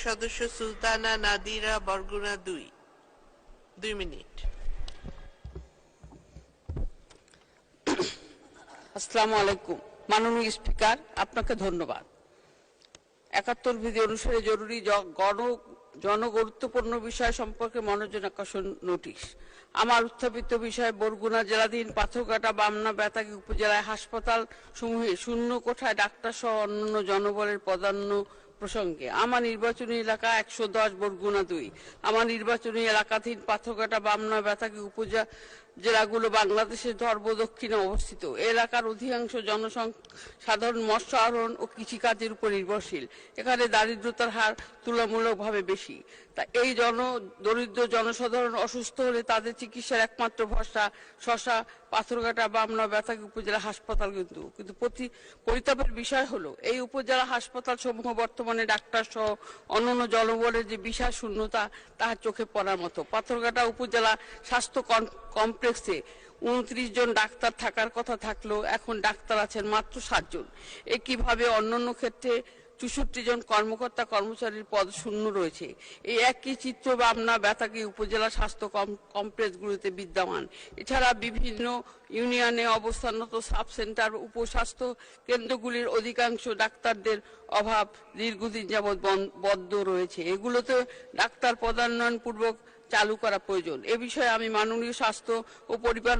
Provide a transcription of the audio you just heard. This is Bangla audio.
সদস্য সুলতানা নাদিরা বরগুনা 2 মিনিট। আসসালামু আলাইকুম। মাননীয় স্পিকার, আপনাকে ধন্যবাদ। ৭১ বিধি অনুসারে জরুরি জনগুরুত্বপূর্ণ বিষয় সম্পর্কে মনোযোগ আকর্ষণ নোটিশ। আমার উত্থাপিত বিষয় বরগুনা জেলাধীন পাথরঘাটা, বামনা, বেতাগী উপজেলায় হাসপাতাল সমূহে শূন্য কোঠায় ডাক্তার সহ অন্যান্য জনবলের প্রাধান্য প্রসঙ্গে। আমার নির্বাচনী এলাকা ১১০ বরগুনা ২। আমার নির্বাচনী এলাকাধীন পাথরঘাটা, বামনা, বেতাগী উপজেলাগুলো বাংলাদেশের সর্ব-দক্ষিণে অবস্থিত। এলাকার অধিকাংশ সাধারণ মৎস্য আহরণ ও কৃষিকাজের উপর নির্ভরশীল। এখানে দারিদ্রতার হার তুলনামূলকভাবে বেশি। তা এই দরিদ্র জনসাধারণ অসুস্থ হলে তাদের চিকিৎসার একমাত্র ভরসা শশা, পাথরঘাটা, বামনা, বেতাগী উপজেলা হাসপাতাল। কিন্তু পরিতাপের বিষয় হলো এই উপজেলা হাসপাতাল সমূহ বর্তমানে ডাক্তার সহ অন্যান্য জনবলের যে বিশাল শূন্যতা তাহার চোখে পড়ার মতো। পাথরঘাটা উপজেলা স্বাস্থ্য কমপ্লেক্সে ২৯ জন ডাক্তার থাকার কথা থাকলেও এখন ডাক্তার আছেন মাত্র ৭ জন। একইভাবে অন্যান্য ক্ষেত্রে ৬৪ জন কর্মকর্তা কর্মচারীর পদ শূন্য রয়েছে। এই একই চিত্র বামনা, বেতাগী উপজেলা স্বাস্থ্য কমপ্লেক্সগুলিতে বিদ্যমান। এছাড়া বিভিন্ন ইউনিয়নে অবস্থানরত সাব সেন্টার, উপস্বাস্থ্য কেন্দ্রগুলির অধিকাংশ ডাক্তারদের অভাব দীর্ঘদিন যাবৎ বদ্ধ রয়েছে। এগুলোতে ডাক্তার পদায়নপূর্বক চালু করা প্রয়োজন। এ বিষয়ে আমি মাননীয় স্বাস্থ্য ও পরিবার